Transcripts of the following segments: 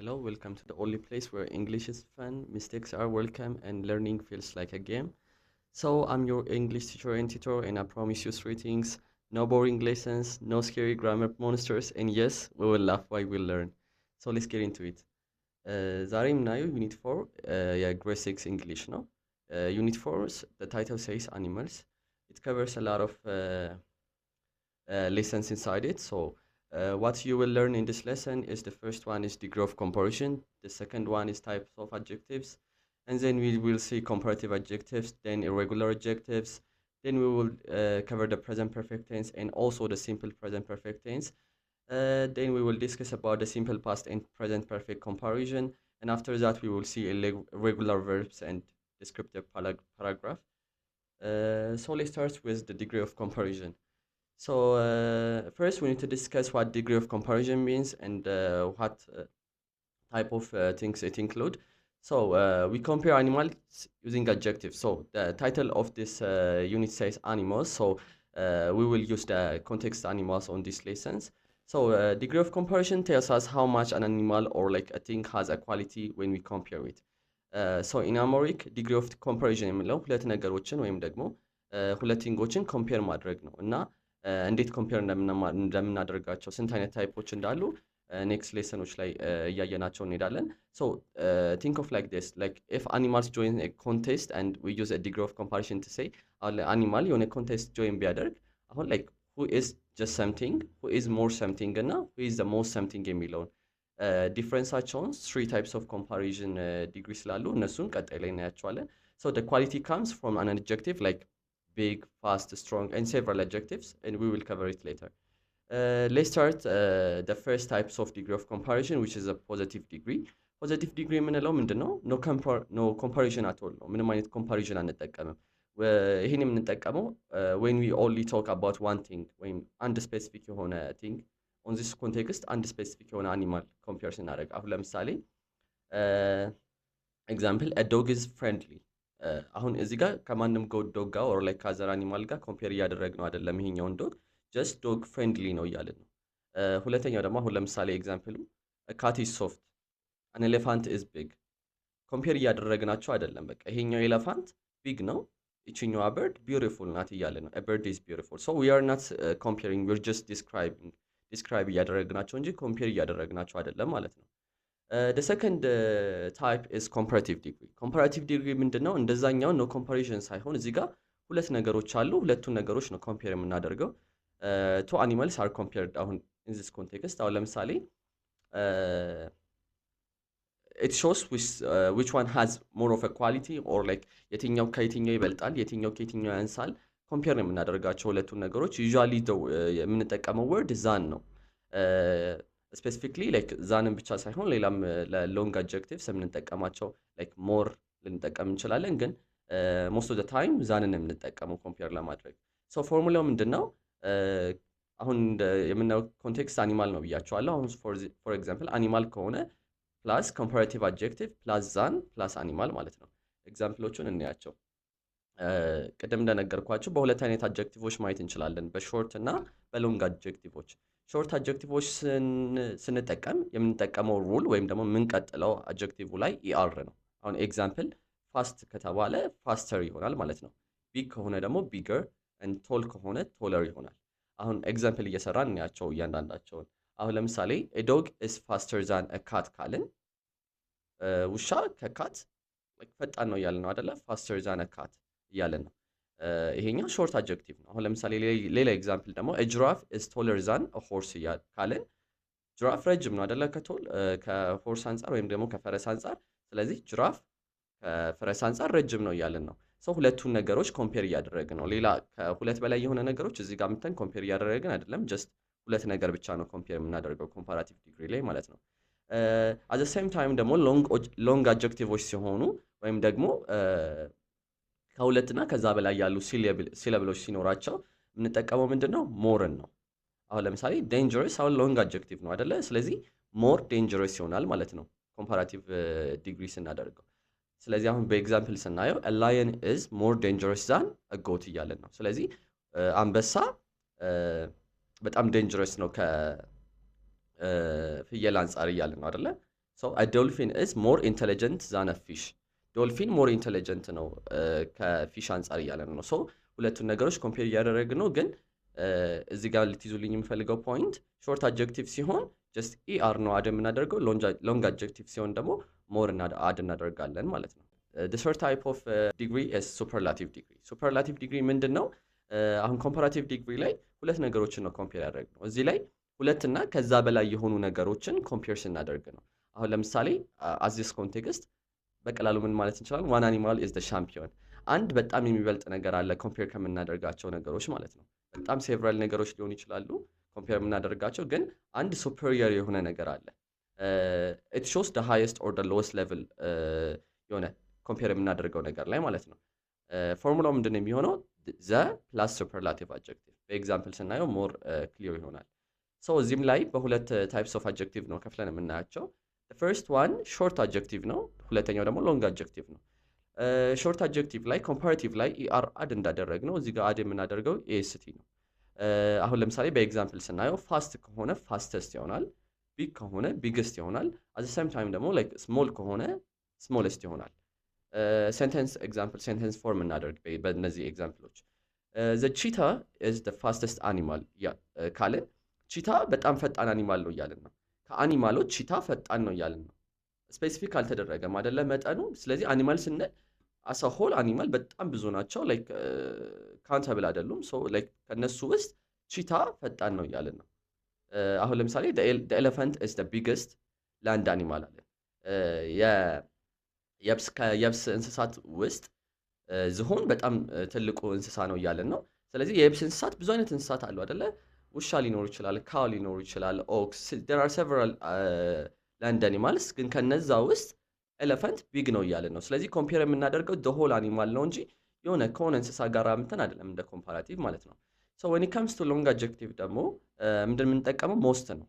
Hello, welcome to the only place where English is fun, mistakes are welcome, and learning feels like a game. So, I'm your English teacher and tutor, and I promise you three things: no boring lessons, no scary grammar monsters, and yes, we will laugh while we learn. So, let's get into it. ዛሬ የምናየው ዩኒት ፎር የግሬድ ሲክስ እንግሊሽ ነው። ዩኒት ፎር the title says animals. It covers a lot of lessons inside it. So what you will learn in this lesson is the first one is degree of comparison, the second one is types of adjectives, and then we will see comparative adjectives, then irregular adjectives, then we will cover the present perfect tense and also the simple present perfect tense. Then we will discuss about the simple past and present perfect comparison, and after that we will see irregular verbs and descriptive paragraph. So let's start with the degree of comparison. So first we need to discuss what degree of comparison means and what type of things it include. So we compare animals using adjectives. So the title of this unit says animals. So we will use the context animals on these lessons. So degree of comparison tells us how much an animal or like a thing has a quality when we compare it. So in Amharic degree of comparison የምንለው ሁለት ነገሮችን ወይም ደግሞ ሁለት ቲንጎችን ኮምፔር ማድረግ ነው እና እንዴት ኮምፔር እንደምናደርጋቸው ስንት አይነት ታይፖች እንዳሉ ኔክስት ሌሰኖች ላይ እያየናቸው እንሄዳለን። ሶ ቲንክ ኦፍ ላይክ ዲስ ላይክ ኢፍ አኒማልስ ጆይን ኤ ኮንቴስት ኤንድ ዊ ዩዝ ኤ ዲግሪ ኦፍ ኮምፓሪሽን ቱ ሴይ አኒማል የሆነ ኮንቴስት ጆይን ቢያደርግ አሁን ላይክ who is just something, who is more something እና who is the most something የሚለውን ዲፍረንሳቸውን three types of comparison ዲግሪ ስላሉ እነሱን ቀጣይ ላይ እናያቸዋለን። So the quality comes from an adjective like big, fast, strong, and several adjectives, and we will cover it later. Let's start the first types of degree of comparison, which is a positive degree. Positive degree የምንለው ምንድን ነው? No comparison at all ነው። ምንም አይነት comparison አንጠቀምም። ይህን የምንጠቀመው when we only talk about one thing ወይም አንድ ስፔሲፊክ የሆነ thing on this context አንድ ስፔሲፊክ የሆነ animal compare ስናደርግ አሁን ለምሳሌ example a dog is friendly አሁን እዚህ ጋር ከማንም ዶግ ጋር or like ካዘር አኒማል ጋር ኮምፔር እያደረግነው አይደለም ይሄኛውን ዶግ just dog friendly ነው እያልን ነው። ሁለተኛው ደግሞ አሁን ለምሳሌ ኤግዛምፕሉ a cat is soft an elephant is big ኮምፔር እያደረግናቸው አይደለም። በቃ ይሄኛው ኤሌፋንት ቢግ ነው እቺኛዋ bird beautiful ናት እያልን ነው። a bird is beautiful so we are not comparing, we're just describe እያደረግናቸው እንጂ ኮምፔር እያደረግናቸው አይደለም ማለት ነው። The second type is comparative degree. Comparative degree ምንድነው? እንደዛኛው no comparison ሳይሆን እዚህ ጋር ሁለት ነገሮች አሉ። ሁለቱን ነገሮች ነው ኮምፔር የምናደርገው። two animals are compared አሁን in this context አሁን ለምሳሌ it shows which one has more of a quality or like የትኛው ከየትኛው ይበልጣል የትኛው ከየትኛው ያንሳል ኮምፔር ነው የምናደርጋቸው ሁለቱን ነገሮች። usually የምንጠቀመው word than ነው። specifically like ዛንን ብቻ ሳይሆን ሌላም ለሎንግ አድጀክቲቭስ የምንጠቀማቸው like more ልንጠቀም እንችላለን ግን most of the time ዛንን የምንጠቀመው ኮምፔር ለማድረግ። so ፎርሙላው ምንድነው? አሁን የምናየው ኮንቴክስት አኒማል ነው ብያቸዋለሁ። አሁን for example አኒማል ከሆነ plus comparative adjective plus than plus animal ማለት ነው። ኤግዛምፕሎቹን እንያቸው። ቀደም እንደነገርኳችሁ በሁለት አይነት አድጀክቲቮች ማየት እንችላለን፣ በሾርት እና በሎንግ አድጀክቲቮች። ሾርት አድጀክቲቮች ስንጠቀም የምንጠቀመው ሩል ወይም ደግሞ የምንቀጥለው አድጀክቲቭ ላይ ኢአር ነው። አሁን ኤግዛምፕል ፋስት ከተባለ ፋስተር ይሆናል ማለት ነው። ቢግ ከሆነ ደግሞ ቢገር and ቶል ከሆነ ቶለር ይሆናል። አሁን ኤግዛምፕል እየሰራን እንያቸው እያንዳንዳቸውን። አሁን ለምሳሌ a dog is faster than a cat ካልን ውሻ ከካት ፈጣን ነው እያልን ነው አይደለ? faster than a cat እያልን ነው። ይሄኛው ሾርት አድጀክቲቭ ነው። አሁን ለምሳሌ ሌላ ኤግዛምፕል ደግሞ a giraffe is taller than a horse ካልን ጅራፍ ረጅም ነው አይደለ? ከሆርስ አንፃር ወይም ደግሞ ከፈረስ አንፃር። ስለዚህ ጅራፍ ከፈረስ አንፃር ረጅም ነው እያልን ነው። ሰው ሁለቱን ነገሮች ኮምፔር እያደረግን ነው። ሌላ ከሁለት በላይ የሆነ ነገሮች እዚህ ጋር ምተን ኮምፔር እያደረግን አይደለም። ጀስት ሁለት ነገር ብቻ ነው ኮምፔር የምናደርገው ኮምፓራቲቭ ዲግሪ ላይ ማለት ነው። at the same time ደግሞ ሎንግ አድጀክቲቮች ሲሆኑ ወይም ደግሞ ከሁለትና ከዛ በላይ ያሉ ሲለብሎች ሲኖራቸው የምንጠቀመው ምንድነው? ሞርን ነው። አሁን ለምሳሌ dangerous አሁን ሎንግ አድጀክቲቭ ነው አይደለ? ስለዚህ more dangerous ይሆናል ማለት ነው ኮምፓራቲቭ ዲግሪ ስናደርገው። ስለዚህ አሁን በኤግዛምፕል ስናየው a lion is more dangerous than a goat እያለን ነው። ስለዚህ አንበሳ በጣም dangerous ነው ከፍየል አንፃር እያለን ነው አይደለ? ሶ a dolphin is more intelligent than a fish ዶልፊን ሞር ኢንተለጀንት ነው ከፊሽ አንጻር እያለን ነው። ሶ ሁለቱን ነገሮች ኮምፔር እያደረግን ነው። ግን እዚህ ጋር ልትይዙልኝ የምፈልገው ፖይንት ሾርት አድጀክቲቭ ሲሆን ጀስት ኢአር ነው አድ የምናደርገው፣ ሎንግ አድጀክቲቭ ሲሆን ደግሞ ሞር አድ እናደርጋለን ማለት ነው። the third type of degree is superlative degree. superlative degree ምንድን ነው? አሁን ኮምፓራቲቭ ዲግሪ ላይ ሁለት ነገሮችን ነው ኮምፔር ያደርግነው። እዚህ ላይ ሁለት እና ከዛ በላይ የሆኑ ነገሮችን ኮምፔር ስናደርግ ነው። አሁን ለምሳሌ as this context በቀላሉ ምን ማለት እንችላለን? one animal is the champion. አንድ በጣም የሚበልጥ ነገር አለ ኮምፔር ከምናደርጋቸው ነገሮች ማለት ነው። በጣም ሴቨራል ነገሮች ሊሆኑ ይችላሉ ኮምፔር የምናደርጋቸው፣ ግን አንድ ሱፐሪየር የሆነ ነገር አለ። it shows the highest or the lowest level የሆነ ኮምፔር የምናደርገው ነገር ላይ ማለት ነው። ፎርሙላው ምንድን ነው የሚሆነው? the plus superlative adjective በኤግዛምፕል ስናየው ሞር ክሊር ይሆናል። ሶ እዚህም ላይ በሁለት ታይፕስ ኦፍ አድጀክቲቭ ነው ከፍለን የምናያቸው። the first one short adjective ነው፣ ሁለተኛው ደግሞ long adjective ነው። ሾርት አድጀክቲቭ ላይ ኮምፓራቲቭ ላይ ኢአር አድ እንዳደረግ ነው እዚህ ጋር አድ የምናደርገው ኤስቲ ነው። አሁን ለምሳሌ በኤግዛምፕል ስናየው ፋስት ከሆነ ፋስተስት ይሆናል፣ ቢግ ከሆነ ቢግስት ይሆናል፣ አት ዘ ሴም ታይም ደግሞ ላይክ ስሞል ከሆነ ስሞለስት ይሆናል። ሴንተንስ ኤግዛምፕል ሴንተንስ ፎርም እናደርግ በእነዚህ ኤግዛምፕሎች። ዘ ቺታ ኢዝ ዘ ፋስተስት አኒማል ካለ ቺታ በጣም ፈጣን አኒማል ነው እያልን ነው። ከአኒማሎች ቺታ ፈጣን ነው እያልን ነው። ስፔሲፊክ አልተደረገም አይደለ መጠኑ። ስለዚህ አኒማል ስንል አስ አ ሆል አኒማል በጣም ብዙ ናቸው፣ ላይክ ካውንተብል አይደሉም። ሶ ላይክ ከነሱ ውስጥ ቺታ ፈጣን ነው እያልን ነው። አሁን ለምሳሌ the elephant is the biggest land animal አለ። የየብስ እንስሳት ውስጥ ዝሆን በጣም ትልቁ እንስሳ ነው እያልን ነው። ስለዚህ የየብስ እንስሳት ብዙ አይነት እንስሳት አሉ አይደለ? ውሻ ሊኖር ይችላል፣ ካው ሊኖር ይችላል፣ ኦክስ there are several land animals፣ ግን ከነዛ ውስጥ ኤሌፈንት ቢግ ነው እያልን ነው። ስለዚህ ኮምፔር የምናደርገው the whole animal ነው እንጂ የሆነ ከሆነ እንስሳ ጋር እንትን አይደለም፣ እንደ ኮምፓራቲቭ ማለት ነው። so when it comes to long adjective ደግሞ ምንድን የምንጠቀመው most ነው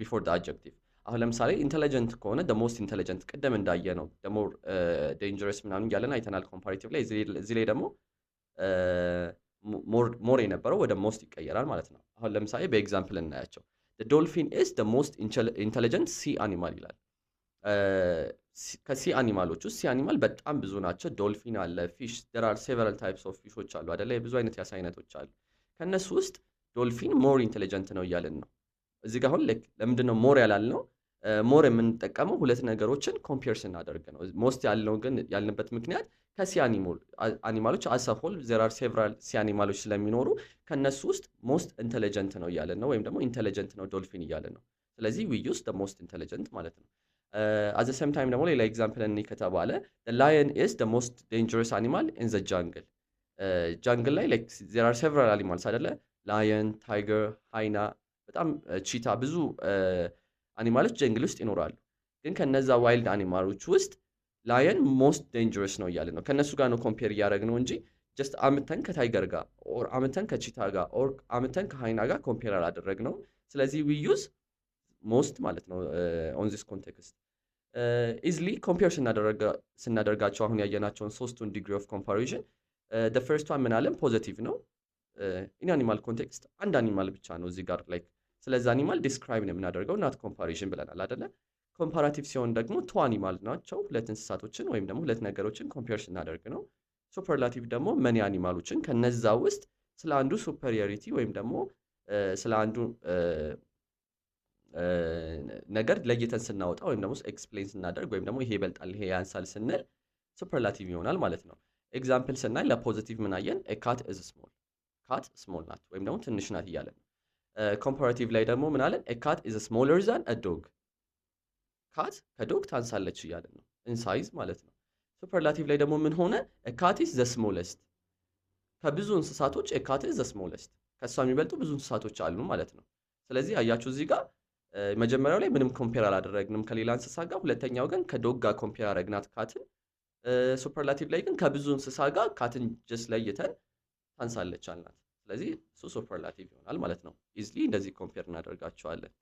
before the adjective። አሁን ለምሳሌ ኢንተለጀንት ከሆነ the most intelligent ቅድም እንዳየ ነው the more dangerous ምናምን እያለን አይተናል ኮምፓራቲቭ ላይ። እዚህ ላይ ደግሞ ሞር የነበረው ወደ ሞስት ይቀየራል ማለት ነው። አሁን ለምሳሌ በኤግዛምፕል እናያቸው። the dolphin is the most intelligent sea animal ይላል። ከሲ አኒማሎች ውስጥ ሲ አኒማል በጣም ብዙ ናቸው። ዶልፊን አለ፣ ፊሽ there are several types of ፊሾች አሉ አይደለ? ብዙ አይነት የአሳ አይነቶች አሉ። ከነሱ ውስጥ ዶልፊን ሞር ኢንተለጀንት ነው እያልን ነው። እዚህ ጋር አሁን ለምንድን ነው ሞር ያላልነው? ሞር የምንጠቀመው ሁለት ነገሮችን ኮምፔር ስናደርግ ነው። ሞስት ያልነው ግን ያልንበት ምክንያት ከሲ አኒማሎች አስ አ ሆል there are several ሲ አኒማሎች ስለሚኖሩ ከነሱ ውስጥ ሞስት ኢንተለጀንት ነው እያልን ነው፣ ወይም ደግሞ ኢንተለጀንት ነው ዶልፊን እያልን ነው። ስለዚህ we use the most intelligent ማለት ነው። at the same time ደግሞ ሌላ ኤግዛምፕል እኔ ከተባለ the lion is the most dangerous animal in the jungle። ጃንግል ላይ like there are several animals አይደለ? ላየን፣ ታይገር፣ ሃይና፣ በጣም ቺታ፣ ብዙ አኒማሎች ጀንግል ውስጥ ይኖራሉ። ግን ከነዛ ዋይልድ አኒማሎች ውስጥ ላየን ሞስት ዴንጀረስ ነው እያልን ነው። ከነሱ ጋር ነው ኮምፔር እያደረግን ነው እንጂ ጀስት አምተን ከታይገር ጋር ኦር አምተን ከቺታ ጋር ኦር አምተን ከሃይና ጋር ኮምፔር አላደረግነው። ስለዚህ we use most ማለት ነው on this context። ኢዝሊ ኮምፔር ስናደርጋቸው አሁን ያየናቸውን ሶስቱን ዲግሪ ኦፍ ኮምፓሪዥን the first one ምን አለን? ፖዚቲቭ ነው። ኢን አኒማል ኮንቴክስት አንድ አኒማል ብቻ ነው እዚህ ጋር ላይክ ስለዚህ አኒማል ዲስክራይብ ነው የምናደርገው ናት ኮምፓሪዥን ብለናል አይደለ? ኮምፓራቲቭ ሲሆን ደግሞ ቱ አኒማል ናቸው፣ ሁለት እንስሳቶችን ወይም ደግሞ ሁለት ነገሮችን ኮምፔር ስናደርግ ነው። ሱፐርላቲቭ ደግሞ መኒ አኒማሎችን ከነዛ ውስጥ ስለ አንዱ ሱፐሪዮሪቲ ወይም ደግሞ ስለ አንዱ ነገር ለይተን ስናወጣ ወይም ደግሞ ኤክስፕሌን ስናደርግ ወይም ደግሞ ይሄ ይበልጣል ይሄ ያንሳል ስንል ሱፐርላቲቭ ይሆናል ማለት ነው። ኤግዛምፕል ስናይ ለፖዚቲቭ ምን አየን? ካት ኢዝ ስሞል፣ ካት ስሞል ናት ወይም ደግሞ ትንሽ ናት እያለን ነው። ኮምፓራቲቭ ላይ ደግሞ ምን አለን? ካት ኢዝ ስሞለር ዛን አ ዶግ፣ ካት ከዶግ ታንሳለች እያለን ነው፣ ኢንሳይዝ ማለት ነው። ሱፐርላቲቭ ላይ ደግሞ ምን ሆነ? ካት ኢዝ ዘ ስሞለስት፣ ከብዙ እንስሳቶች ካት ኢዝ ዘ ስሞለስት፣ ከሷ የሚበልጡ ብዙ እንስሳቶች አሉ ማለት ነው። ስለዚህ አያችሁ እዚህ ጋር መጀመሪያው ላይ ምንም ኮምፔር አላደረግንም ከሌላ እንስሳ ጋር፣ ሁለተኛው ግን ከዶግ ጋር ኮምፔር አደረግናት ካትን። ሱፐርላቲቭ ላይ ግን ከብዙ እንስሳ ጋር ካትን ጀስት ለይተን ታንሳለች አልናት። ስለዚህ እሱ ሱፐርላቲቭ ይሆናል ማለት ነው። ኢዝሊ እንደዚህ ኮምፔር እናደርጋቸዋለን።